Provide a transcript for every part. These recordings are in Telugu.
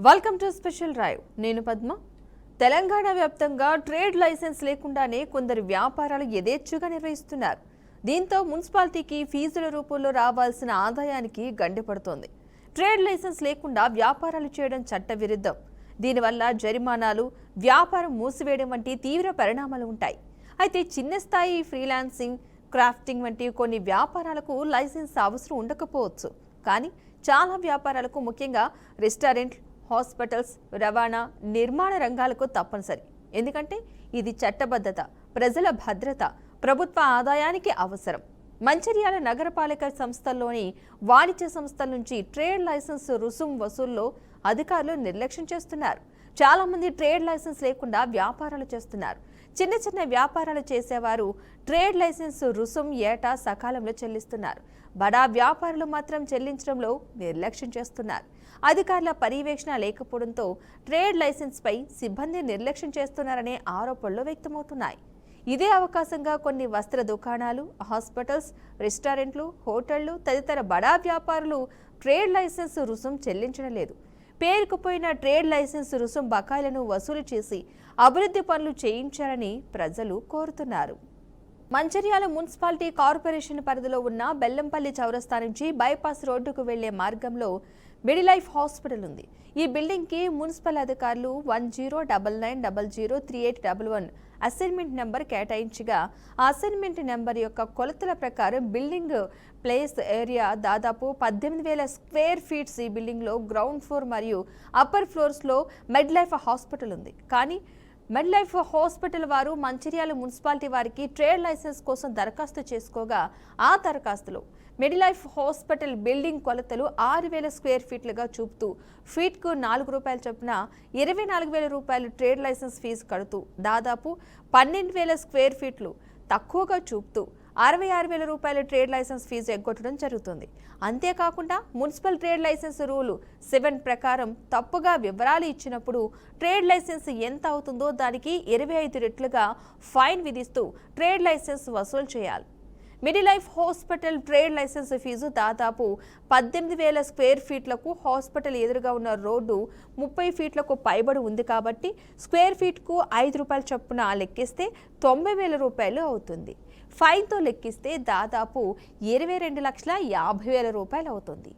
Welcome to special drive. నేను పద్మ. తెలంగాణ వ్యాప్తంగా ట్రేడ్ లైసెన్స్ లేకుండానే కొందరు వ్యాపారాలు యథేచ్ఛగా నిర్వహిస్తున్నారు. దీంతో మున్సిపాలిటీకి ఫీజుల రూపంలో రావాల్సిన ఆదాయానికి గండి పడుతోంది. ట్రేడ్ లైసెన్స్ లేకుండా వ్యాపారాలు చేయడం చట్టవిరుద్ధం. దీనివల్ల జరిమానాలు, వ్యాపారం మూసివేయడం వంటి తీవ్ర పరిణామాలు ఉంటాయి. అయితే చిన్న స్థాయి ఫ్రీలాన్సింగ్, క్రాఫ్టింగ్ వంటి కొన్ని వ్యాపారాలకు లైసెన్స్ అవసరం ఉండకపోవచ్చు. కానీ చాలా వ్యాపారాలకు, ముఖ్యంగా రెస్టారెంట్, హాస్పిటల్స్, రవాణా, నిర్మాణ రంగాలకు తప్పనిసరి. ఎందుకంటే ఇది చట్టబద్ధత, ప్రజల భద్రత, ప్రభుత్వ ఆదాయానికి అవసరం. మంచిర్యాల నగరపాలక సంస్థల్లోని వాణిజ్య సంస్థల నుంచి ట్రేడ్ లైసెన్స్ రుసుం వసూల్లో అధికారులు నిర్లక్ష్యం చేస్తున్నారు. చాలా మంది ట్రేడ్ లైసెన్స్ లేకుండా వ్యాపారాలు చేస్తున్నారు. చిన్న చిన్న వ్యాపారాలు చేసేవారు ట్రేడ్ లైసెన్స్ రుసుం ఏటా సకాలంలో చెల్లిస్తున్నారు. బడా వ్యాపారులు మాత్రం చెల్లించడంలో నిర్లక్ష్యం చేస్తున్నారు. అధికారుల పర్యవేక్షణ లేకపోవడంతో ట్రేడ్ లైసెన్స్ పై సిబ్బంది నిర్లక్ష్యం చేస్తున్నారనే ఆరోపణలు వ్యక్తమవుతున్నాయి. ఇదే అవకాశంగా కొన్ని వస్త్ర దుకాణాలు, హాస్పిటల్స్, రెస్టారెంట్లు, హోటళ్లు తదితర బడా వ్యాపారులు ట్రేడ్ లైసెన్స్ రుసుం చెల్లించడం లేదు. పేరుకుపోయిన ట్రేడ్ లైసెన్స్ రుసుం బకాయిలను వసూలు చేసి అభివృద్ధి పనులు చేయించాలని ప్రజలు కోరుతున్నారు. మంచిర్యాల మున్సిపాలిటీ కార్పొరేషన్ పరిధిలో ఉన్న బెల్లంపల్లి చౌరస్తా నుంచి బైపాస్ రోడ్డుకు వెళ్లే మార్గంలో మిడిలైఫ్ హాస్పిటల్ ఉంది. ఈ బిల్డింగ్కి మున్సిపల్ అధికారులు 1099003811 అసైన్మెంట్ నెంబర్ కేటాయించగా, ఆ అసైన్మెంట్ నెంబర్ యొక్క కొలతల ప్రకారం బిల్డింగ్ ప్లేస్ ఏరియా దాదాపు 18,000 స్క్వేర్ ఫీట్స్. ఈ బిల్డింగ్లో గ్రౌండ్ ఫ్లోర్ మరియు అప్పర్ ఫ్లోర్స్లో మిడ్లైఫ్ హాస్పిటల్ ఉంది. కానీ మిడ్లైఫ్ హాస్పిటల్ వారు మంచిర్యాల మున్సిపాలిటీ వారికి ట్రేడ్ లైసెన్స్ కోసం దరఖాస్తు చేసుకోగా, ఆ దరఖాస్తులో మిడ్లైఫ్ హాస్పిటల్ బిల్డింగ్ కొలతలు 6,000 స్క్వేర్ ఫీట్లుగా చూపుతూ ఫీట్కు ₹4 చొప్పున 24,000 రూపాయలు ట్రేడ్ లైసెన్స్ ఫీజు కడుతూ, దాదాపు 12,000 స్క్వేర్ ఫీట్లు తక్కువగా చూపుతూ 66,000 రూపాయల ట్రేడ్ లైసెన్స్ ఫీజు ఎగ్గొట్టడం జరుగుతుంది. అంతేకాకుండా మున్సిపల్ ట్రేడ్ లైసెన్స్ రూల్ 7 ప్రకారం తప్పుగా వివరాలు ఇచ్చినప్పుడు ట్రేడ్ లైసెన్స్ ఎంత అవుతుందో దానికి 25 రెట్లుగా ఫైన్ విధిస్తూ ట్రేడ్ లైసెన్స్ వసూలు చేయాలి. మిడిలైఫ్ హాస్పిటల్ ట్రేడ్ లైసెన్స్ ఫీజు దాదాపు 18,000 స్క్వేర్ ఫీట్లకు, హాస్పిటల్ ఎదురుగా ఉన్న రోడ్డు 30 ఫీట్లకు పైబడి ఉంది కాబట్టి స్క్వేర్ ఫీట్కు ₹5 చొప్పున లెక్కిస్తే 90,000 రూపాయలు అవుతుంది. ఫైన్తో లెక్కిస్తే దాదాపు 22,50,000 రూపాయలు అవుతుంది.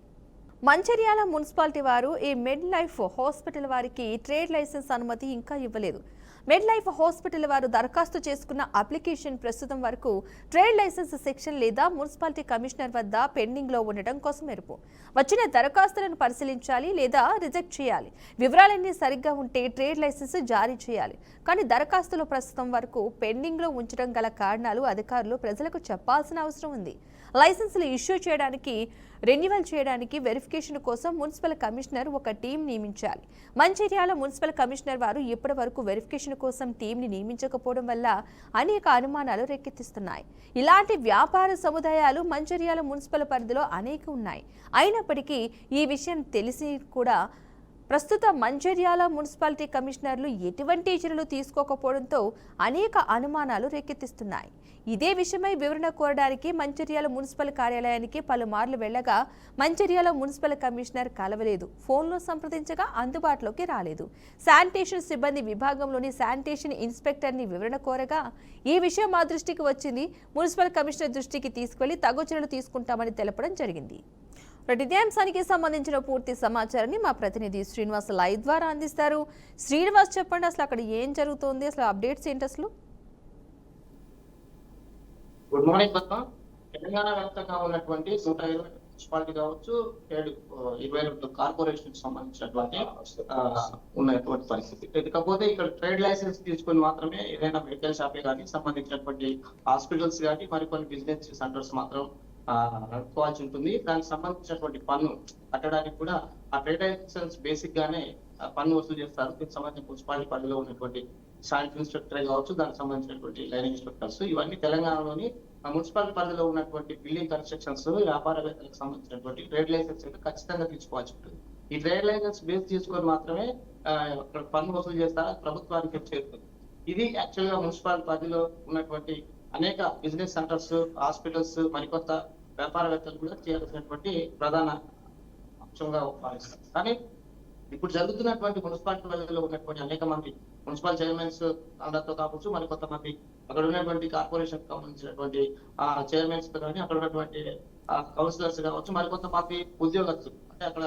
మంచిర్యాల మున్సిపాలిటీ వారు ఈ మిడ్ లైఫ్ హాస్పిటల్ వారికి ట్రేడ్ లైసెన్స్ అనుమతి ఇంకా ఇవ్వలేదు. మిడ్ లైఫ్ హాస్పిటల్ వారు దరఖాస్తు చేసుకున్న అప్లికేషన్ ప్రస్తుతం వరకు ట్రేడ్ లైసెన్స్ సెక్షన్ లేదా మున్సిపాలిటీ కమిషనర్ వద్ద పెండింగ్లో ఉండటం కోసం మెరుపు. వచ్చిన దరఖాస్తులను పరిశీలించాలి లేదా రిజెక్ట్ చేయాలి. వివరాలన్నీ సరిగ్గా ఉంటే ట్రేడ్ లైసెన్స్ జారీ చేయాలి. కానీ దరఖాస్తులు ప్రస్తుతం వరకు పెండింగ్లో ఉంచడం గల కారణాలు అధికారులు ప్రజలకు చెప్పాల్సిన అవసరం ఉంది. లైసెన్సులు ఇష్యూ చేయడానికి, రెన్యువల్ చేయడానికి వెరిఫికేషన్ కోసం మున్సిపల్ కమిషనర్ ఒక టీం నియమించాలి. మంచిర్యాల మున్సిపల్ కమిషనర్ వారు ఇప్పటి వరకు వెరిఫికేషన్ కోసం టీంని నియమించకపోవడం వల్ల అనేక అనుమానాలు రేకెత్తిస్తున్నాయి. ఇలాంటి వ్యాపార సముదాయాలు మంచిర్యాల మున్సిపల్ పరిధిలో అనేక ఉన్నాయి. అయినప్పటికీ ఈ విషయం తెలిసి కూడా ప్రస్తుత మంచిర్యాల మున్సిపాలిటీ కమిషనర్లు ఎటువంటి చర్యలు తీసుకోకపోవడంతో అనేక అనుమానాలు రేకెత్తిస్తున్నాయి. ఇదే విషయమై వివరణ కోరడానికి మంచిర్యాల మున్సిపల్ కార్యాలయానికి పలుమార్లు వెళ్లగా మంచిర్యాల మున్సిపల్ కమిషనర్ కలవలేదు. ఫోన్లో సంప్రదించగా అందుబాటులోకి రాలేదు. శానిటేషన్ సిబ్బంది విభాగంలోని శానిటేషన్ ఇన్స్పెక్టర్ని వివరణ కోరగా, ఈ విషయం మా దృష్టికి వచ్చింది, మున్సిపల్ కమిషనర్ దృష్టికి తీసుకెళ్లి తగు చర్యలు తీసుకుంటామని తెలపడం జరిగింది. ఇదే అంశానికి సంబంధించిన పూర్తి సమాచారాన్ని మా ప్రతినిధి శ్రీనివాస్ లైవ్ ద్వారా అందిస్తారు. శ్రీనివాస్, చెప్పండి, అసలు అక్కడ ఏం జరుగుతోంది, అసలు అప్డేట్స్ ఏంటి అసలు? Good morning Padma. తెలంగాణ వ్యాప్తంగా ఉన్నటువంటి 120 మున్సిపాలిటీ కావచ్చు, 22 కార్పొరేషన్ సంబంధించినటువంటి ఉన్నటువంటి పరిస్థితి. కాకపోతే ఇక్కడ ట్రేడ్ లైసెన్స్ తీసుకొని మాత్రమే ఏదైనా మెడికల్ షాపే కానీ, సంబంధించినటువంటి హాస్పిటల్స్ కానీ, మరికొన్ని బిజినెస్ సెంటర్స్ మాత్రం నడుపుకోవాల్సి ఉంటుంది. దానికి సంబంధించినటువంటి పన్ను కట్టడానికి కూడా ఆ ట్రేడ్ లైసెన్స్ బేసిక్ గానే పన్ను వసూలు చేస్తారు. దీనికి సంబంధించిన మున్సిపాలిటీ పరిధిలో ఉన్నటువంటి శానిటరీ ఇన్స్పెక్టర్ కావచ్చు, దానికి సంబంధించినటువంటి లైనింగ్ ఇన్స్పెక్టర్స్, ఇవన్నీ తెలంగాణలోని మున్సిపాలిటీ పరిధిలో ఉన్నటువంటి బిల్డింగ్ కన్స్ట్రక్షన్స్, వ్యాపారవేత్తలకు సంబంధించినటువంటి ట్రేడ్ లైసెన్స్ అయితే ఖచ్చితంగా తీసుకోవాల్సి ఉంటుంది. ఈ ట్రేడ్ లైసెన్స్ బేస్ తీసుకొని మాత్రమే పన్ను వసూలు చేస్తారు, ప్రభుత్వానికి చేరుతుంది. ఇది యాక్చువల్ గా మున్సిపాలిటీ పరిధిలో ఉన్నటువంటి అనేక బిజినెస్ సెంటర్స్, హాస్పిటల్స్, మరికొత్త వ్యాపారవేత్తలు కూడా చేయాల్సినటువంటి ప్రధాన అంశంగా భావిస్తారు. కానీ ఇప్పుడు జరుగుతున్నటువంటి మున్సిపాలిటీ పరిధిలో ఉన్నటువంటి అనేక మంది మున్సిపల్ చైర్మన్స్ అందరితో కావచ్చు, మరి కొంతమంది అక్కడ ఉన్నటువంటి కార్పొరేషన్ సంబంధించినటువంటి చైర్మన్స్ కానీ, అక్కడ ఉన్నటువంటి కౌన్సిలర్స్ కావచ్చు, మరి కొంతమంది ఉద్యోగస్తులు అంటే అక్కడ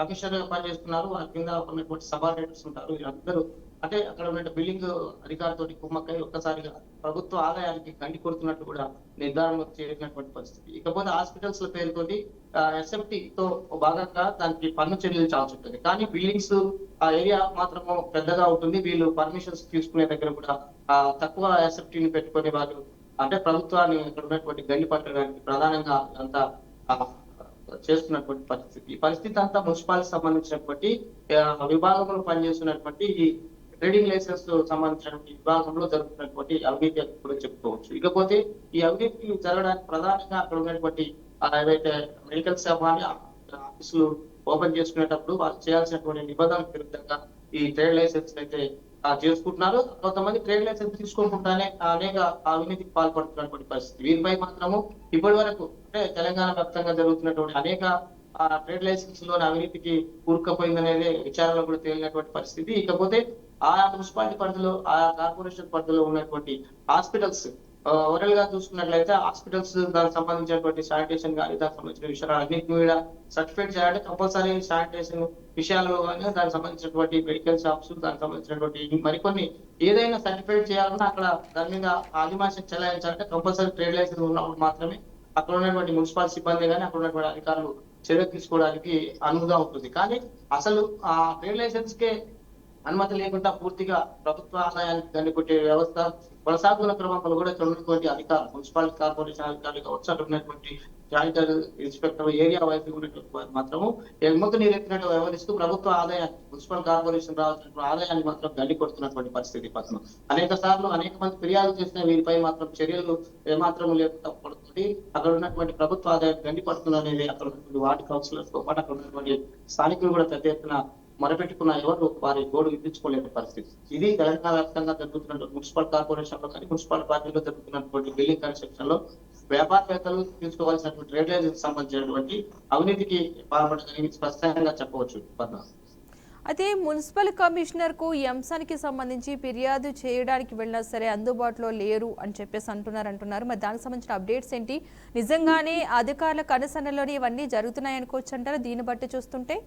కమిషనర్ పనిచేస్తున్నారు, వారి కింద ఉన్నటువంటి సబార్డినేటర్స్ ఉంటారు. వీళ్ళందరూ అంటే అక్కడ ఉన్న బిల్డింగ్ అధికారితో కుమ్మక్కై ఒక్కసారిగా ప్రభుత్వ ఆదాయానికి గండి కొడుతున్నట్టు కూడా నిర్ధారణ చేసినటువంటి పరిస్థితి. ఇకపోతే హాస్పిటల్స్ పేరుతోటి ఎస్ఎఫ్టీ తో భాగంగా దానికి పన్ను చెల్లించాల్సి ఉంటుంది. కానీ బిల్డింగ్స్ ఆ ఏరియా మాత్రము పెద్దగా ఉంటుంది. వీళ్ళు పర్మిషన్స్ తీసుకునే దగ్గర కూడా తక్కువ ఎస్ఎఫ్టీని పెట్టుకునే వాళ్ళు అంటే ప్రభుత్వాన్ని అక్కడ ఉన్నటువంటి గండి పట్టడానికి ప్రధానంగా అంతా చేస్తున్నటువంటి పరిస్థితి. ఈ పరిస్థితి అంతా మున్సిపాలిటీ సంబంధించినటువంటి విభాగంలో పనిచేస్తున్నటువంటి ఈ ట్రేడింగ్ లైసెన్స్ సంబంధించినటువంటి విభాగంలో జరుగుతున్నటువంటి అవినీతి అని కూడా చెప్పుకోవచ్చు. ఇకపోతే ఈ అవినీతి జరగడానికి ప్రధానంగా అక్కడ ఉన్నటువంటి ఏవైతే మెడికల్ షాప్ అని ఆఫీసులు ఓపెన్ చేసుకునేటప్పుడు వాళ్ళు చేయాల్సినటువంటి నిబంధనలకు విరుద్ధంగా ఈ ట్రేడ్ లైసెన్స్ అయితే చేసుకుంటున్నారు. కొంతమంది ట్రేడ్ లైసెన్స్ తీసుకోకుండానే అనేక అవినీతికి పాల్పడుతున్నటువంటి పరిస్థితి. వీరిపై మాత్రము ఇప్పటి వరకు అంటే తెలంగాణ వ్యాప్తంగా జరుగుతున్నటువంటి అనేక ట్రేడ్ లైసెన్స్ లోని అవినీతికి కూరుకుపోయిందనేది విచారణలో కూడా తేలినటువంటి పరిస్థితి. ఇకపోతే ఆయా మున్సిపాలిటీ పరిధిలో, ఆయా కార్పొరేషన్ పరిధిలో ఉన్నటువంటి హాస్పిటల్స్ ఓవరాల్ గా చూసుకున్నట్లయితే హాస్పిటల్స్ దానికి సంబంధించినటువంటి శానిటేషన్ కానీ దానికి సంబంధించిన విషయాలు అన్నింటినీ కూడా సర్టిఫికేట్ చేయాలంటే కంపల్సరీ శానిటేషన్ విషయాల్లో కానీ దానికి సంబంధించినటువంటి మెడికల్ షాప్స్ దానికి సంబంధించినటువంటి మరికొన్ని ఏదైనా సర్టిఫికేట్ చేయాలన్నా అక్కడ దాని మీద ఆదిమాసం చెల్లాయించాలంటే కంపల్సరీ ట్రేడ్ లైసెన్స్ ఉన్నప్పుడు మాత్రమే అక్కడ ఉన్నటువంటి మున్సిపల్ సిబ్బంది కానీ అక్కడ ఉన్నటువంటి అధికారులు చర్య తీసుకోవడానికి అనువుగా ఉంటుంది. కానీ అసలు ఆ ట్రేడ్ లైసెన్స్ కే అనుమతి లేకుండా పూర్తిగా ప్రభుత్వ ఆదాయానికి గండికొట్టే వ్యవస్థ కొనసాగుతున్న క్రమంలో కూడా ఇక్కడ ఉన్నటువంటి అధికారులు మున్సిపాలిటీ కార్పొరేషన్ అధికారులు కావచ్చు, అక్కడ ఉన్నటువంటి జాయింట్ ఇన్స్పెక్టర్ ఏరియా వైపు ఉన్నటువంటి వారు మాత్రము ఎగుమతి నీరెత్తినట్టు వ్యవహరిస్తూ ప్రభుత్వ ఆదాయాన్ని మున్సిపల్ కార్పొరేషన్ రావాల్సిన ఆదాయాన్ని మాత్రం గండి కొడుతున్నటువంటి పరిస్థితి పత్రం. అనేక సార్లు అనేక మంది ఫిర్యాదు చేసిన వీరిపై మాత్రం చర్యలు ఏమాత్రం లేకుండా పడుతుంది. అక్కడ ఉన్నటువంటి ప్రభుత్వ ఆదాయం గండి పడుతుంది అనేది అక్కడ ఉన్నటువంటి వార్డు కౌన్సిలర్స్ తో పాటు అక్కడ ఉన్నటువంటి స్థానికులు కూడా పెద్ద ఎత్తున మొరపెట్టుకున్న ఎవరు వారి గోడు విధించుకోలేని పరిస్థితి. ఇది తెలంగాణ వ్యాప్తంగా జరుగుతున్న మున్సిపల్ కార్పొరేషన్ లో కానీ మున్సిపల్ పార్టీలో జరుగుతున్నటువంటి బిల్డింగ్ కన్స్ట్రక్షన్ లో వ్యాపారవేత్తలు తీసుకోవాల్సినటువంటి ట్రేడ్ లైసెన్స్ సంబంధించినటువంటి అవినీతికి పాల్పడగలిగి స్పష్టంగా చెప్పవచ్చు. అయితే మున్సిపల్ కమిషనర్ కు ఈ అంశానికి సంబంధించి ఫిర్యాదు చేయడానికి వెళ్ళినా సరే అందుబాటులో లేరు అని చెప్పేసి అంటున్నారు. మరి దానికి సంబంధించిన అప్డేట్స్ ఏంటి? నిజంగానే అధికారుల కనుసన్నలోనే ఇవన్నీ జరుగుతున్నాయి అనుకోవచ్చు అంటారా దీన్ని బట్టి చూస్తుంటే?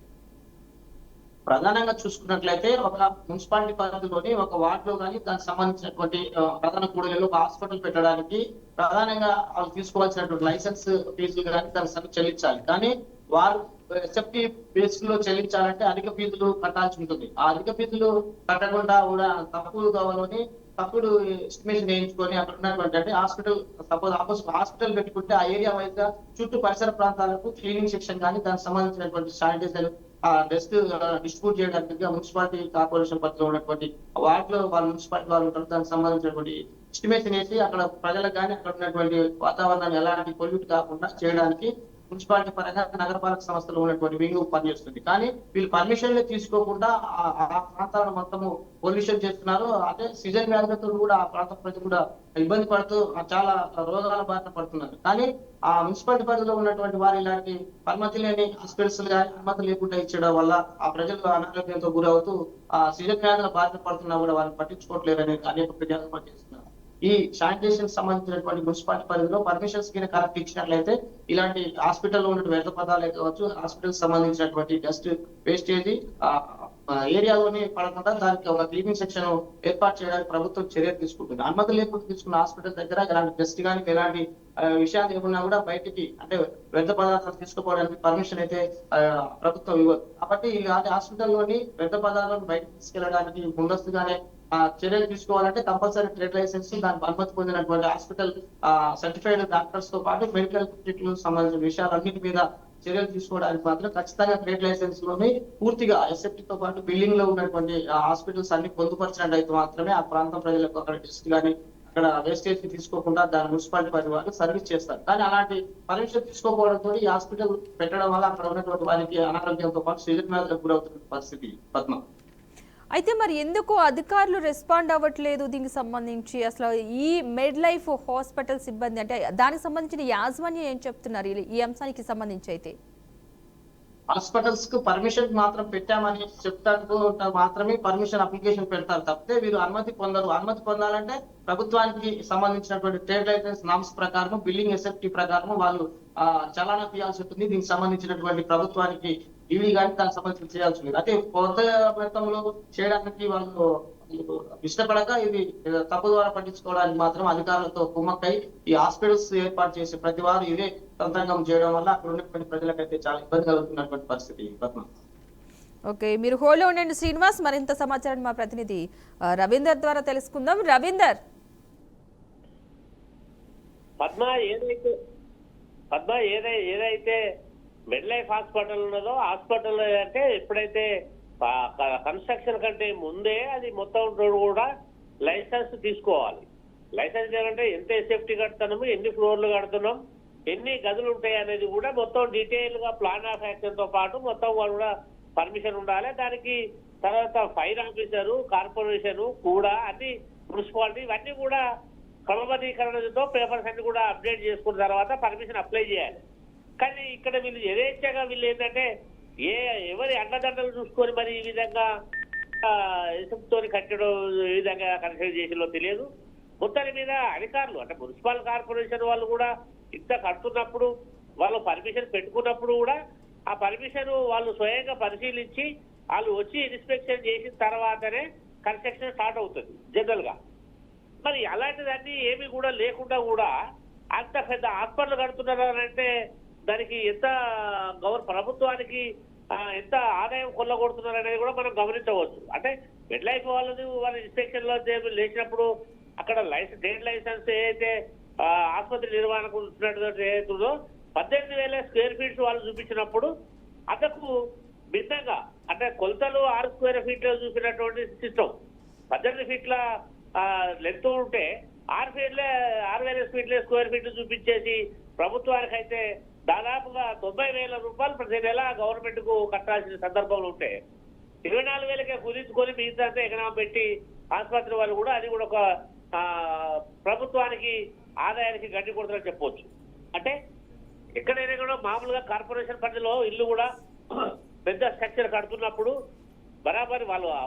ప్రధానంగా చూసుకున్నట్లయితే ఒక మున్సిపాలిటీ పరిధిలోని ఒక వార్డులో కానీ దానికి సంబంధించినటువంటి ప్రధాన కూడలిలో ఒక హాస్పిటల్ పెట్టడానికి ప్రధానంగా వాళ్ళు తీసుకోవాల్సినటువంటి లైసెన్స్ ఫీజులు కానీ దానికి చెల్లించాలి. కానీ వారు ఎస్ఎఫ్టీ బేస్ లో చెల్లించాలంటే అధిక ఫీజులు కట్టాల్సి ఉంటుంది. ఆ అధిక ఫీజులు కట్టకుండా కూడా తక్కువ కావాలని తప్పుడు ఎస్టిమేషన్ వేయించుకొని అక్కడ ఉన్నటువంటి అంటే హాస్పిటల్ పెట్టుకుంటే ఆ ఏరియా వైజ్ గా చుట్టూ పరిసర ప్రాంతాలకు క్లీనింగ్ సెక్షన్ కానీ దానికి సంబంధించినటువంటి శానిటైజర్ డెస్క్ డిస్ట్రిబ్యూట్ చేయడానికి మున్సిపాలిటీ కార్పొరేషన్ పరిధిలో ఉన్నటువంటి వాటిలో వాళ్ళ మున్సిపాలిటీ వాళ్ళు ఉంటారు. దానికి సంబంధించినటువంటి ఎస్టిమేషన్ వేసి అక్కడ ప్రజలకు కానీ అక్కడ ఉన్నటువంటి వాతావరణాన్ని ఎలాంటి పొల్యూట్ కాకుండా చేయడానికి మున్సిపాలిటీ పరంగా నగరపాలక సంస్థలో ఉన్నటువంటి వింగ్ పనిచేస్తుంది. కానీ వీళ్ళు పర్మిషన్లు తీసుకోకుండా ఆ ప్రాంతాలను మొత్తము పొల్యూషన్ చేస్తున్నారు. అంటే సీజన్ వ్యాధులతో కూడా ఆ ప్రాంత ప్రజలు కూడా ఇబ్బంది పడుతూ చాలా రోగాల బారిన పడుతున్నారు. కానీ ఆ మున్సిపాలిటీ పరిధిలో ఉన్నటువంటి వారు ఇలాంటి అనుమతి లేని హాస్పిటల్స్ కానీ అనుమతి లేకుండా ఇచ్చడం వల్ల ఆ ప్రజలు అనారోగ్యంతో గురవుతూ ఆ సీజన్ వ్యాధుల బారిన పడుతున్నా కూడా వాళ్ళు పట్టించుకోవట్లేదు అనేది అనేక ఫిర్యాదులు పనిచేస్తున్నారు. ఈ శానిటేషన్ సంబంధించినటువంటి మున్సిపాలిటీ పరిధిలో పర్మిషన్స్ కింద కరెక్ట్ ఇచ్చినట్లయితే ఇలాంటి హాస్పిటల్లో ఉన్న వ్యర్థ పదార్థాలే కావచ్చు, హాస్పిటల్ సంబంధించినటువంటి డస్ట్ వేస్టేజ్ ఏరియాలోనే పడకుండా దానికి ఒక క్లీనింగ్ సెక్షన్ ఏర్పాటు చేయడానికి ప్రభుత్వం చర్య తీసుకుంటుంది. అనుమతి లేకుండా తీసుకున్న హాస్పిటల్ దగ్గర ఇలాంటి డస్ట్ కానీ ఎలాంటి విషయాలు ఏమన్నా కూడా బయటికి అంటే వ్యర్థ పదార్థాలు తీసుకుపోవడానికి పర్మిషన్ అయితే ప్రభుత్వం ఇవ్వదు. కాబట్టి ఇలాంటి హాస్పిటల్లోని వ్యర్థ పదార్థాలను బయటకు తీసుకెళ్లడానికి ముందస్తుగానే చర్యలు తీసుకోవాలంటే కంపల్సరీ ట్రేడ్ లైసెన్స్ దానికి అనుమతి పొందినటువంటి హాస్పిటల్ సర్టిఫైడ్ డాక్టర్స్ తో పాటు మెడికల్ కిట్లు సంబంధించిన విషయాలన్నిటి మీద చర్యలు తీసుకోవడానికి మాత్రం ఖచ్చితంగా ట్రేడ్ లైసెన్స్ లోని పూర్తిగా ఎస్ఎఫ్టీ తో పాటు బిల్డింగ్ లో ఉన్నటువంటి హాస్పిటల్స్ అన్ని పొందుపరిచినట్లయితే మాత్రమే ఆ ప్రాంతం ప్రజలకు అక్కడ టెస్ట్ కానీ అక్కడ వేస్టేజ్ తీసుకోకుండా దాని మున్సిపాలిటీ పరిధి వాళ్ళు సర్వీస్ చేస్తారు. కానీ అలాంటి పర్మిషన్ తీసుకోకపోవడంతో ఈ హాస్పిటల్ పెట్టడం వల్ల అక్కడ ఉన్నటువంటి వారికి అనారోగ్యంతో పాటు సీజన్ వ్యాధులకు గురవుతున్న పరిస్థితి పద్మ. అయితే మరి ఎందుకు అధికారులు రెస్పాండ్ అవ్వట్లేదు దీనికి సంబంధించి? అసలు ఈ మెడ్ లైఫ్ హాస్పిటల్ సిబ్బంది అంటే దానికి సంబంధించిన యాజమాన్యం ఏం చెప్తున్నారు ఈ అంశానికి సంబంధించి? అయితే హాస్పిటల్స్ కు పర్మిషన్ మాత్రం పెట్టామని చెప్తాకు మాత్రమే పర్మిషన్ అప్లికేషన్ పెడతారు తప్పితే వీరు అనుమతి పొందరు. అనుమతి పొందాలంటే ప్రభుత్వానికి సంబంధించినటువంటి ట్రేడ్ లైసెన్స్ నామ్స్ ప్రకారం, బిల్లింగ్ ఎస్ఎఫ్టీ ప్రకారం వాళ్ళు చలానా తీయాల్సి ఉంటుంది. దీనికి సంబంధించినటువంటి ప్రభుత్వానికి ఇవి కానీ దానికి సంబంధించి చేయాల్సి ఉంటుంది. అయితే కొత్త మొత్తంలో చేయడానికి వాళ్ళు ఇష్టపడక ఇది తప్పు ద్వారా పట్టించుకోవడానికి మాత్రం అధికారులతో కుమ్మక్కై ఈ హాస్పిటల్స్ ఏర్పాటు చేసే ప్రతి వారు ఇదే తంత్రంగం చేయడం వల్ల అక్కడ ఉన్నటువంటి ప్రజలకైతే చాలా ఇబ్బంది కలుగుతున్నటువంటి పరిస్థితి. పద్మ. ఓకే, మీరు హోల్డ్లో ఉండండి శ్రీనివాస్. మరింత సమాచారం మా ప్రతినిధి రవీందర్ ద్వారా తెలుసుకుందాం. రవీందర్. పద్మ ఏదైతే మిడ్ లైఫ్ హాస్పిటల్ ఉన్నదో, హాస్పిటల్ అంటే ఎప్పుడైతే కన్స్ట్రక్షన్ కంటే ముందే అది మొత్తం కూడా లైసెన్స్ తీసుకోవాలి. లైసెన్స్ ఏంటంటే ఎంత సేఫ్టీ కడుతున్నాము, ఎన్ని ఫ్లోర్లు కడుతున్నాం, ఎన్ని గదులు ఉంటాయి అనేది కూడా మొత్తం డీటెయిల్ గా ప్లాన్ ఆఫ్ యాక్షన్ తో పాటు మొత్తం వాళ్ళు కూడా పర్మిషన్ ఉండాలి. దానికి తర్వాత ఫైర్ ఆఫీసరు, కార్పొరేషన్ కూడా అన్ని, మున్సిపాలిటీ ఇవన్నీ కూడా క్రమబద్ధీకరణతో పేపర్స్ అన్ని కూడా అప్డేట్ చేసుకున్న తర్వాత పర్మిషన్ అప్లై చేయాలి. కానీ ఇక్కడ వీళ్ళు యథేచ్ఛగా వీళ్ళు ఏంటంటే ఎవరి అండదండలు చూసుకొని మరి ఈ విధంగా ఇసుకతో కట్టడం ఏ విధంగా కన్స్ట్రక్ట్ చేసిందో తెలియదు. మొత్తాల మీద అధికారులు అంటే మున్సిపల్ కార్పొరేషన్ వాళ్ళు కూడా ఇంత కడుతున్నప్పుడు వాళ్ళు పర్మిషన్ పెట్టుకున్నప్పుడు కూడా ఆ పర్మిషన్ వాళ్ళు స్వయంగా పరిశీలించి వాళ్ళు వచ్చి ఇన్స్పెక్షన్ చేసిన తర్వాతనే కన్స్ట్రక్షన్ స్టార్ట్ అవుతుంది జనరల్ గా. మరి అలాంటిదన్నీ ఏమి కూడా లేకుండా కూడా అంత పెద్ద హాస్పిటల్ కడుతున్నారు అంటే దానికి ఎంత ప్రభుత్వానికి ఎంత ఆదాయం కొల్లగొడుతున్నారు అనేది కూడా మనం గమనించవచ్చు. అంటే మిడ్ లైఫ్ వాళ్ళ ఇన్స్పెక్షన్ లో లేచినప్పుడు అక్కడ ట్రేడ్ లైసెన్స్ ఏదైతే ఆసుపత్రి నిర్వహణకు ఏదైతుందో 18,000 స్క్వేర్ ఫీట్స్ వాళ్ళు చూపించినప్పుడు అంతకు భిన్నంగా అంటే కొలతలు 6 స్క్వేర్ ఫీట్లు చూపినటువంటి సిస్టమ్ 18 ఫీట్ల లెంత్ ఉంటే 6,000 స్క్వేర్ ఫీట్లు చూపించేసి ప్రభుత్వానికి అయితే దాదాపుగా 90,000 రూపాయలు ప్రతి నెల గవర్నమెంట్ కు కట్టాల్సిన సందర్భంలో ఉంటే 24,000కే కుదించుకొని మిగతా ఎకనామీ పెట్టి ఆసుపత్రి వాళ్ళు కూడా అది కూడా ఒక ప్రభుత్వానికి ఆదాయానికి గడ్డి కొడుతుందని చెప్పవచ్చు. అంటే ఎక్కడైనా కూడా మామూలుగా కార్పొరేషన్ పరిధిలో ఇల్లు కూడా పెద్ద స్ట్రక్చర్ కడుతున్నప్పుడు బరాబరి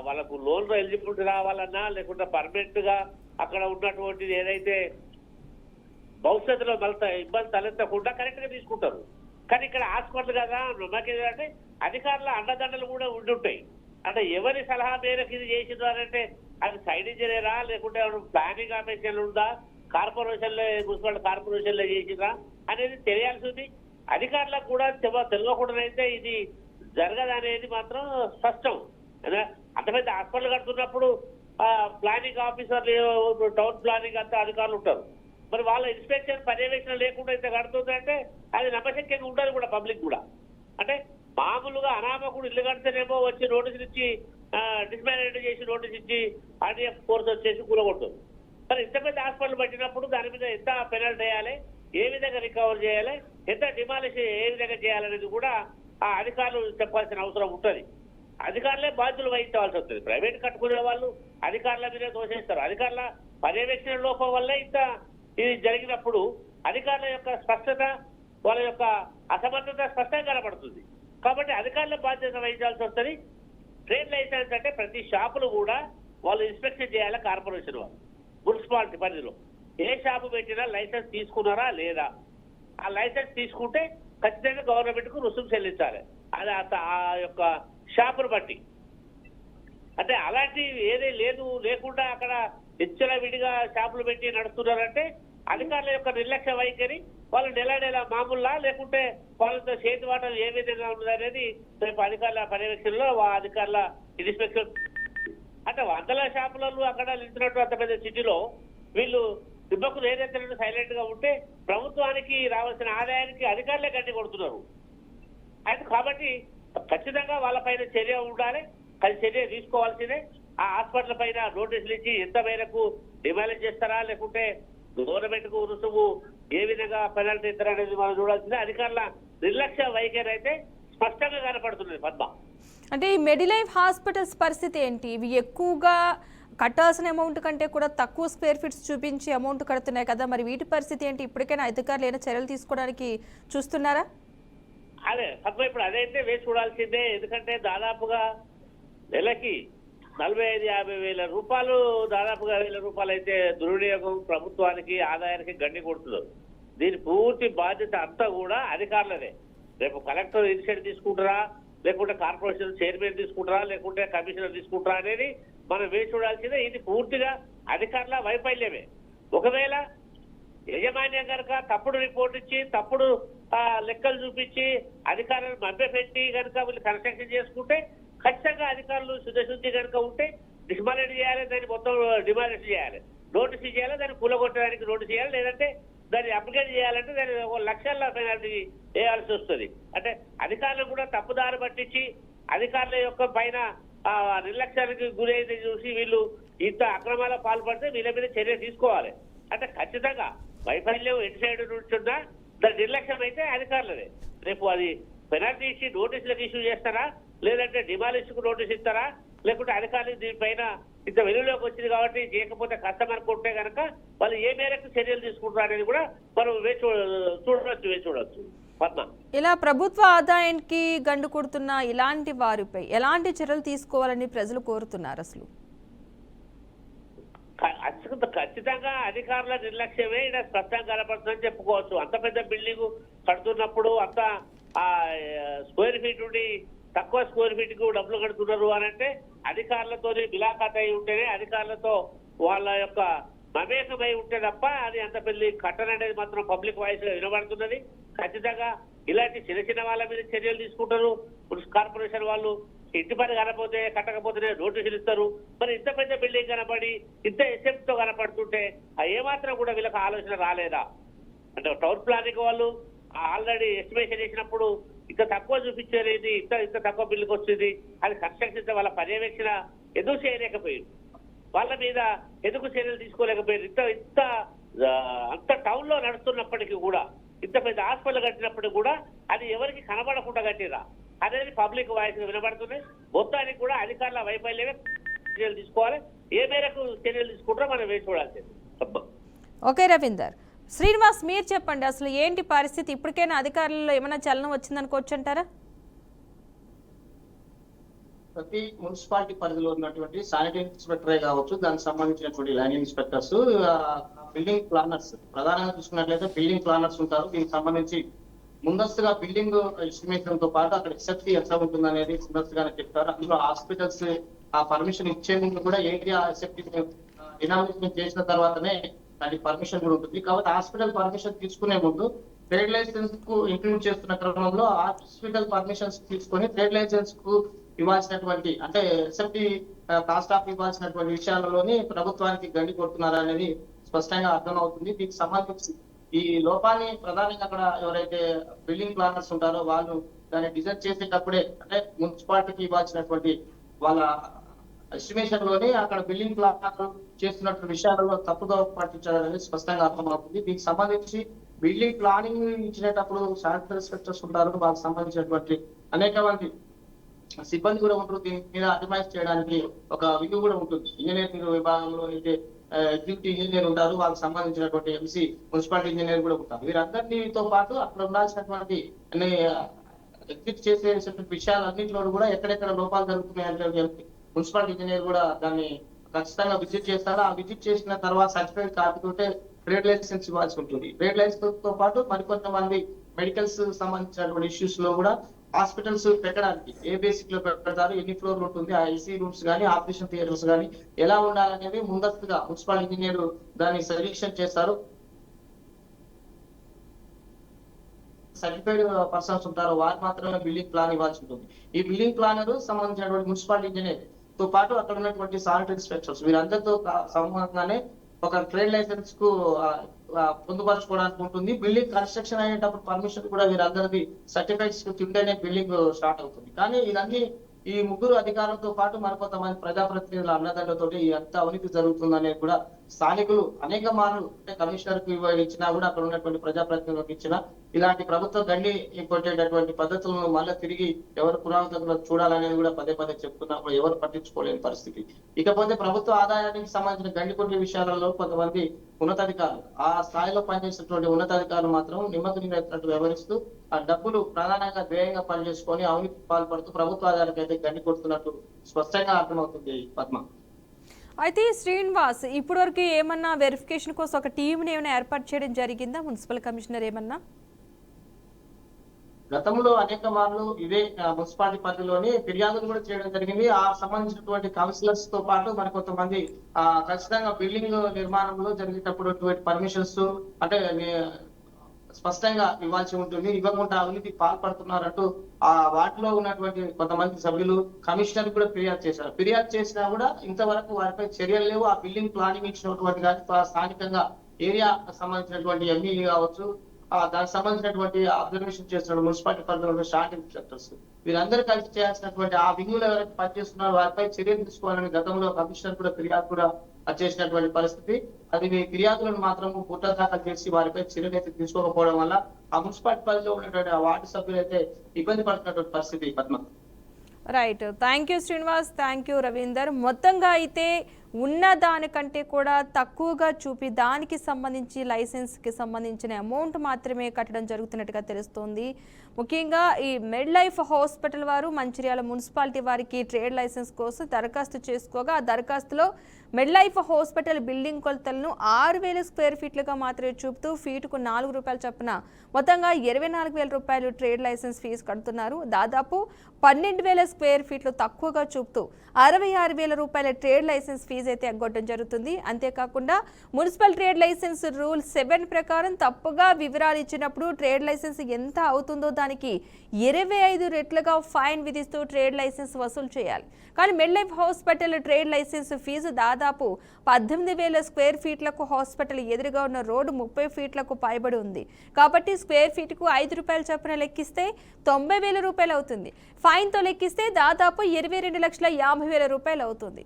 వాళ్ళకు లోన్ ఎలిజిబిలిటీ రావాలన్నా లేకుంటే పర్మనెంట్ గా అక్కడ ఉన్నటువంటిది ఏదైతే భవిష్యత్తులో మళ్ళీ ఇబ్బంది తలెత్తకుండా కరెక్ట్ గా తీసుకుంటారు. కానీ ఇక్కడ హాస్పిటల్ కదా మాకేంటంటే అధికారుల అండదండలు కూడా ఉండుంటాయి. అంటే ఎవరి సలహా మేరకు ఇది చేసినారంటే అది సైడ్ ఇంజనీరా లేకుంటే ప్లానింగ్ ఆఫీసర్ ఉందా, కార్పొరేషన్లో మున్సిపల్ కార్పొరేషన్లో చేసిరా అనేది తెలియాల్సి ఉంది. అధికారులకు కూడా తెలియకుండానైతే ఇది జరగదనేది మాత్రం స్పష్టం. అంత పెద్ద హాస్పిటల్ కడుతున్నప్పుడు ప్లానింగ్ ఆఫీసర్లు, టౌన్ ప్లానింగ్ అంతా అధికారులు ఉంటారు. మరి వాళ్ళ ఇన్స్పెక్షన్ పర్యవేక్షణ లేకుండా అయితే కడుతుందంటే అది నమ్మశక్యంగా ఉండదు కూడా పబ్లిక్ కూడా. అంటే మామూలుగా అనామకుడు ఇల్లు కడితేనేమో వచ్చి నోటీసులు ఇచ్చి డిస్మాండ్ చేసి నోటీస్ ఇచ్చి ఆర్డీఎఫ్ ఫోర్స్ వచ్చేసి కూలగొడుతుంది. మరి ఇంత పెద్ద హాస్పిటల్ పట్టినప్పుడు దాని మీద ఎంత పెనాల్టీ వేయాలి, ఏ విధంగా రికవర్ చేయాలి, ఎంత డిమాలిష్ ఏ విధంగా చేయాలనేది కూడా ఆ అధికారులు చెప్పాల్సిన అవసరం ఉంటుంది. అధికారులే బాధ్యులు వహించవలసి వస్తుంది. ప్రైవేట్ కట్టుకునే వాళ్ళు అధికారుల మీద దోషిస్తారు. అధికారుల పర్యవేక్షణ లోపం వల్లే ఇంత ఇది జరిగినప్పుడు అధికారుల యొక్క స్పష్టత, వాళ్ళ యొక్క అసమర్థత స్పష్టంగా కనబడుతుంది. కాబట్టి అధికారుల బాధ్యత వహించాల్సి వస్తుంది. ట్రేడ్ లైసెన్స్ అంటే ప్రతి షాపులు కూడా వాళ్ళు ఇన్స్పెక్షన్ చేయాలి. కార్పొరేషన్ వాళ్ళు మున్సిపాలిటీ పరిధిలో ఏ షాపు పెట్టినా లైసెన్స్ తీసుకున్నారా లేదా, ఆ లైసెన్స్ తీసుకుంటే ఖచ్చితంగా గవర్నమెంట్ కు రుసుము చెల్లించాలి. అది ఆ యొక్క షాపును బట్టి. అంటే అలాంటి ఏదే లేకుండా అక్కడ ఇచ్చల విడిగా షాపులు పెట్టి నడుస్తున్నారంటే అధికారుల యొక్క నిర్లక్ష్య వైఖరి, వాళ్ళు నెల మామూలులా లేకుంటే వాళ్ళతో చేతి వాటలు ఏ విధంగా ఉన్నదనేది రేపు అధికారుల పర్యవేక్షణలో అధికారుల ఇన్స్పెక్షన్. అంటే 100 షాపులలో అక్కడ నిలిచినట్టు అంత పెద్ద సిటీలో వీళ్ళు దిబ్బకు ఏదైతే సైలెంట్ గా ఉంటే ప్రభుత్వానికి రావాల్సిన ఆదాయానికి అధికారులే గడ్డి కొడుతున్నారు. అయితే కాబట్టి ఖచ్చితంగా వాళ్ళపైన చర్య ఉండాలి. అది చర్య తీసుకోవాల్సిందే. ఆ హాస్పిటల్ పైన నోటీసులు ఇచ్చి ఎంత మేరకు డిమాలిష్ చేస్తారా లేకుంటే గవర్నమెంట్ కు రుసుము ఏ విధంగా పెనాల్టీ ఇస్తారా అనేది మనం చూడాల్సిందే. అధికారుల నిర్లక్ష్య వైఖరి అయితే స్పష్టంగా కనపడుతుంది. పద్మ, అంటే ఈ మెడిలైఫ్ హాస్పిటల్స్ పరిస్థితి ఏంటి? ఇవి ఎక్కువగా కట్టాల్సిన అమౌంట్ కంటే కూడా తక్కువ స్క్వేర్ ఫీట్స్ చూపించి అమౌంట్ కడుతున్నాయి కదా, మరి వీటి పరిస్థితి ఏంటి? ఇప్పటికైనా అధికారులు ఏమైనా చర్యలు తీసుకోవడానికి చూస్తున్నారా? అదే పద్మ ఇప్పుడు అదైతే వేసి చూడాల్సిందే. ఎందుకంటే దాదాపుగా నెలకి 45-50 వేల రూపాయలు, దాదాపుగా 1,000 రూపాయలు అయితే దుర్వినియోగం ప్రభుత్వానికి ఆదాయానికి గండి కొడుతున్నారు. దీని పూర్తి బాధ్యత అంతా కూడా అధికారులదే. రేపు కలెక్టర్ ఇనిషియేటివ్ తీసుకుంటారా, లేకుంటే కార్పొరేషన్ చైర్మన్ తీసుకుంటారా, లేకుంటే కమిషనర్ తీసుకుంటారా అనేది మనం వేసి చూడాల్సిందే. ఇది పూర్తిగా అధికారుల వైఫల్యమే. ఒకవేళ యజమాన్యం కనుక తప్పుడు రిపోర్ట్ ఇచ్చి తప్పుడు లెక్కలు చూపించి అధికారులను మభ్యపెట్టి కనుక వీళ్ళు కన్స్ట్రక్షన్ చేసుకుంటే ఖచ్చితంగా అధికారులు శుద్ధశుద్ధి కనుక ఉంటే డిస్మాలిట్ చేయాలి, దాన్ని మొత్తం డిమాలిట్ చేయాలి, నోటీస్ చేయాలి, దాన్ని కూలగొట్టడానికి నోటీస్ చేయాలి, లేదంటే దాన్ని అప్లికేట్ చేయాలంటే దాన్ని 1 లక్షల పెనాల్టీ వేయాల్సి వస్తుంది. అంటే అధికారులు కూడా తప్పుదారి పట్టించి అధికారుల యొక్క పైన నిర్లక్ష్యానికి గురైంది చూసి వీళ్ళు ఇంత అక్రమాల పాల్పడితే వీళ్ళ మీద చర్య తీసుకోవాలి. అంటే ఖచ్చితంగా వైఫల్యం ఎటు సైడ్ నుంచి ఉన్నా దాని నిర్లక్ష్యం అయితే అధికారులదే. రేపు అది పెనాల్టీ ఇచ్చి నోటీసులకు ఇష్యూ చేస్తారా, లేదంటే డిమాలిష్ కు నోటీస్ ఇస్తారా, లేకుంటే అధికారులు దీనిపైన ఇంత వెలుగులోకి వచ్చింది కాబట్టి చేయకపోతే కష్టం అనుకుంటే కనుక వాళ్ళు ఏ మేరకు చర్యలు తీసుకుంటారు అనేది కూడా మనం వేచి చూడొచ్చు. పద్మ, ఇలా ప్రభుత్వ ఆదాయానికి గండు కొడుతున్న ఇలాంటి వారిపై ఎలాంటి చర్యలు తీసుకోవాలని ప్రజలు కోరుతున్నారు? అసలు ఖచ్చితంగా అధికారుల నిర్లక్ష్యమే ఇక్కడ స్పష్టంగా కనపడుతుందని చెప్పుకోవచ్చు. అంత పెద్ద బిల్డింగ్ కడుతున్నప్పుడు అంత స్క్వేర్ ఫీట్ ఉండి తక్కువ స్క్వేర్ ఫీట్ కు డబ్బులు కడుతున్నారు అని అంటే అధికారులతో బిలాఖాత అయి ఉంటేనే, అధికారులతో వాళ్ళ యొక్క మమేకమై ఉంటే తప్ప అది అంత పెళ్లి కట్టన అనేది మాత్రం పబ్లిక్ వాయిస్ గా వినబడుతున్నది. ఖచ్చితంగా ఇలాంటి చిన్న చిన్న వాళ్ళ మీద చర్యలు తీసుకుంటారు. మున్సిపల్ కార్పొరేషన్ వాళ్ళు ఇంటి పని కనపోతే కట్టకపోతేనే నోటీసులు ఇస్తారు. మరి ఇంత పెద్ద బిల్డింగ్ కనపడి ఇంత ఎసెప్ట్ తో కనపడుతుంటే ఏమాత్రం కూడా వీళ్ళకి ఆలోచన రాలేదా? అంటే టౌన్ ప్లానింగ్ వాళ్ళు ఆల్రెడీ ఎస్టిమేషన్ చేసినప్పుడు ఇంత తక్కువ చూపించేది, ఇంత తక్కువ బిల్లుకి వచ్చింది, అది కన్స్ట్రక్షన్ వాళ్ళ పర్యవేక్షణ ఎందుకు చేయలేకపోయింది, వాళ్ళ మీద ఎందుకు చర్యలు తీసుకోలేకపోయింది? అంత టౌన్ లో నడుస్తున్నప్పటికీ కూడా, ఇంత పెద్ద హాస్పిటల్ కట్టినప్పటికీ కూడా అది ఎవరికి కనబడకుండా కట్టిరా అనేది పబ్లిక్ వాయిస్ వినబడుతుంది. మొత్తానికి కూడా అధికారుల వైఫల్యమే చర్యలు తీసుకోవాలి. ఏ మేరకు చర్యలు తీసుకుంటారో మనం వేసి చూడాల్సింది. ఓకే రవీందర్. శ్రీనివాస్, మీరు చెప్పండి, అసలు ఏంటి పరిస్థితి? ఇప్పటికైనా అధికారులలో ఏమైనా చలనం వచ్చిందనుకోవచ్చు అంటారా? ప్రతి మున్సిపాలిటీ పరిధిలో ఉన్నటువంటి శానిటరీ ఇన్స్పెక్టరే కావచ్చు, దానికి సంబంధించినటువంటి లైన్ ఇన్స్పెక్టర్స్, బిల్డింగ్ ప్లానర్స్, ప్రధానంగా చూసుకున్నట్లయితే బిల్డింగ్ ప్లానర్స్ ఉంటారు. దీనికి సంబంధించి ముందస్తుగా బిల్డింగ్ ఎస్టిమేషన్ తో పాటు అక్కడ ఎక్సెప్ట్ ఎట్లా ఉంటుంది అనేది ముందస్తుగానే చెప్తారు. అందులో హాస్పిటల్స్ ఆ పర్మిషన్ ఇచ్చే ముందు కూడా ఏరియా ఎక్సెప్ట్ డినామినేషన్ చేసిన తర్వాతనే దానికి పర్మిషన్ కూడా ఉంటుంది. కాబట్టి హాస్పిటల్ పర్మిషన్ తీసుకునే ముందు ట్రేడ్ లైసెన్స్ కు ఇంక్లూడ్ చేస్తున్న క్రమంలో హాస్పిటల్ పర్మిషన్స్ తీసుకొని ట్రేడ్ లైసెన్స్ కు ఇవ్వాల్సినటువంటి, అంటే ఎస్ఎఫ్టీ కాస్ట్ ఆఫ్ ఇవ్వాల్సినటువంటి విషయాలలోని ప్రభుత్వానికి గండి కొడుతున్నారు అనేది స్పష్టంగా అర్థమవుతుంది. దీనికి సంబంధించి ఈ లోపాన్ని ప్రధానంగా అక్కడ ఎవరైతే బిల్డింగ్ ప్లానర్స్ ఉంటారో వాళ్ళు దాన్ని డిజైన్ చేసేటప్పుడే, అంటే మున్సిపాలిటీకి ఇవ్వాల్సినటువంటి వాళ్ళ ఎస్టిమేషన్ లోనే అక్కడ బిల్డింగ్ ప్లానర్ చేస్తున్నటువంటి విషయాలలో తప్పుదో పట్టించాలనేది స్పష్టంగా అర్థమవుతుంది. దీనికి సంబంధించి బిల్డింగ్ ప్లానింగ్ ఇచ్చినప్పుడు శానిటరీ ఇన్స్పెక్టర్స్ ఉంటారు, వాళ్ళకి సంబంధించినటువంటి అనేక మంది సిబ్బంది కూడా ఉంటారు. దీని మీద అటమైజ్ చేయడానికి ఒక వింగ్ కూడా ఉంటుంది. ఇంజనీరింగ్ విభాగంలో అయితే ఎగ్జిక్యూటివ్ ఇంజనీర్ ఉంటారు, వాళ్ళకి సంబంధించినటువంటి ఎంసీ మున్సిపాలిటీ ఇంజనీర్ కూడా ఉంటారు. వీరందరితో పాటు అక్కడ ఉండాల్సినటువంటి ఎగ్జిక్యూట్ చేసే విషయాలన్నింటిలో కూడా ఎక్కడెక్కడ లోపాలు జరుగుతున్నాయి మున్సిపాలిటీ ఇంజనీర్ కూడా దాన్ని ఖచ్చితంగా విజిట్ చేస్తారు. ఆ విజిట్ చేసిన తర్వాత సర్టిఫికేట్ కాకపోతే ట్రేడ్ లైసెన్స్ ఇవ్వాల్సి ఉంటుంది. ట్రేడ్ లైసెన్స్ తో పాటు మరికొంతమంది మెడికల్స్ సంబంధించినటువంటి ఇష్యూస్ లో కూడా హాస్పిటల్స్ పెట్టడానికి ఏ బేసిక్ లో పెడతారు, ఎన్ని ఫ్లోర్లు ఉంటుంది, ఆ ఐసీ రూమ్స్ కానీ ఆపరేషన్ థియేటర్స్ కానీ ఎలా ఉండాలనేది ముందస్తుగా మున్సిపల్ ఇంజనీర్ దాన్ని సజెషన్ చేస్తారు. సర్టిఫైడ్ పర్సన్స్ ఉంటారో వారు మాత్రమే బిల్డింగ్ ప్లాన్ ఇవ్వాల్సి ఉంటుంది. ఈ బిల్డింగ్ ప్లానర్ సంబంధించినటువంటి మున్సిపాలిటీ ఇంజనీర్ తో పాటు అక్కడ ఉన్నటువంటి శానిటరీ ఇన్స్పెక్టర్స్ వీరందరితో సంబంధంగానే ఒక ట్రేడ్ లైసెన్స్ కు పొందుపరచుకోవడానికి ఉంటుంది. బిల్డింగ్ కన్స్ట్రక్షన్ అయ్యేటప్పుడు పర్మిషన్ కూడా వీరందరిది సర్టిఫికేట్స్ తింటేనే బిల్డింగ్ స్టార్ట్ అవుతుంది. కానీ ఇదన్నీ ఈ ముగ్గురు అధికారులతో పాటు మరికొంతమంది ప్రజాప్రతినిధుల అన్నదండలతో ఎంత అవినీతి జరుగుతుందనేది కూడా స్థానికులు అనేక మార్లు అంటే కమిషనర్ కు ఇచ్చినా కూడా అక్కడ ఉన్నటువంటి ప్రజాప్రతినిధులకు ఇచ్చినా ఇలాంటి ప్రభుత్వ గండి కొట్టేటటువంటి పద్ధతులను మళ్ళీ తిరిగి ఎవరు పురాతనలో చూడాలనేది కూడా పదే పదే చెప్తున్నప్పుడు ఎవరు పట్టించుకోలేని పరిస్థితి. ఇకపోతే ప్రభుత్వ ఆదాయానికి సంబంధించిన గండి కొట్టే విషయాలలో కొంతమంది ఉన్నతాధికారులు ఆ స్థాయిలో పనిచేసినటువంటి ఉన్నతాధికారులు మాత్రం నిమ్మకు వ్యవహరిస్తూ ఆ డబ్బులు ప్రధానంగా ధ్యేయంగా పనిచేసుకొని అవినీతి పాల్పడుతూ ప్రభుత్వ ఆదాయానికి అయితే గండి కొడుతున్నట్టు స్పష్టంగా అర్థమవుతుంది పద్మ. అయితే శ్రీనివాస్, ఇప్పటివరకు ఏమన్నా వెరిఫికేషన్ కోసం ఒక టీంని ఏమైనా ఏర్పాటు చేయడం జరిగిందా మున్సిపల్ కమిషనర్ ఏమన్నా? గతంలో అనేక మార్లు ఇదే మున్సిపాలిటీ పరిధిలోని ఫిర్యాదులు కూడా చేయడం జరిగింది. ఆ సంబంధించినటువంటి కౌన్సిలర్స్ తో పాటు మరి కొంతమంది ఖచ్చితంగా బిల్డింగ్ నిర్మాణంలో జరిగేటప్పుడు పర్మిషన్స్ అంటే స్పష్టంగా ఇవ్వాల్సి ఉంటుంది, ఇవ్వకుండా అవినీతి పాల్పడుతున్నారంటూ ఆ వాటిలో ఉన్నటువంటి కొంతమంది సభ్యులు కమిషనర్ కూడా ఫిర్యాదు చేశారు. ఫిర్యాదు చేసినా కూడా ఇంతవరకు వారిపై చర్యలు లేవు. ఆ బిల్డింగ్ ప్లానింగ్ ఇచ్చినటువంటి కానీ స్థానికంగా ఏరియా సంబంధించినటువంటి ఎంఈ కావచ్చు, దానికి సంబంధించినటువంటి అబ్జర్వేషన్ చేస్తున్న మున్సిపాలిటీ పరిధిలో షార్ట్ ఇన్స్పెక్టర్స్ వీరందరూ కలిసి చేయాల్సినటువంటి ఆ వింగులు ఎవరైతే పనిచేస్తున్నారో వారిపై చర్యలు తీసుకోవాలని గతంలో కమిషనర్ కూడా ఫిర్యాదు కూడా చేసినటువంటి పరిస్థితి. అది ఫిర్యాదులను మాత్రం పుట్ట దాఖలు చేసి వారిపై చర్యలు అయితే తీసుకోకపోవడం వల్ల ఆ మున్సిపాలిటీ పరిధిలో ఉన్నటువంటి ఆ వార్డు సభ్యులు అయితే ఇబ్బంది పడుతున్నటువంటి పరిస్థితి Padma. Right, thank you Srinivas, thank you Ravinder. మొత్తంగా అయితే ఉన్న దానికంటే కూడా తక్కువగా చూపి దానికి సంబంధించి లైసెన్స్కి సంబంధించిన అమౌంట్ మాత్రమే కట్టడం జరుగుతున్నట్టుగా తెలుస్తోంది. ముఖ్యంగా ఈ మెడ్ లైఫ్ హాస్పిటల్ వారు మంచిర్యాల మున్సిపాలిటీ వారికి ట్రేడ్ లైసెన్స్ కోసం దరఖాస్తు చేసుకోగా ఆ దరఖాస్తులో మెడ్ లైఫ్ హాస్పిటల్ బిల్డింగ్ కొలతలను 6,000 స్క్వేర్ ఫీట్లుగా మాత్రమే చూపుతూ ఫీటుకు ₹4 చొప్పున మొత్తంగా ₹24,000 ట్రేడ్ లైసెన్స్ ఫీజు కడుతున్నారు. దాదాపు 12,000 స్క్వేర్ ఫీట్లు తక్కువగా చూపుతూ ₹66,000 ట్రేడ్ లైసెన్స్ ఫీజు అయితే ఎగ్గొట్టడం జరుగుతుంది. అంతేకాకుండా మున్సిపల్ ట్రేడ్ లైసెన్స్ రూల్ 7 ప్రకారం తప్పుగా వివరాలు ఇచ్చినప్పుడు ట్రేడ్ లైసెన్స్ ఎంత అవుతుందో దానికి 25 రెట్లుగా ఫైన్ విధిస్తూ ట్రేడ్ లైసెన్స్ వసూలు చేయాలి. కానీ Med Life hospital trade license fee దాదాపు 18,000 స్క్వేర్ ఫీట్లకు హాస్పిటల్ ఎదురుగా ఉన్న రోడ్డు 30 ఫీట్లకు పైబడి ఉంది. కాబట్టి స్క్వేర్ ఫీట్కు ₹5 చొప్పున లెక్కిస్తే ₹90,000 అవుతుంది. ఫైన్తో లెక్కిస్తే దాదాపు ₹22,50,000 అవుతుంది.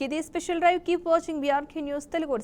ఇది special drive. Keep watching BRK news Telugu.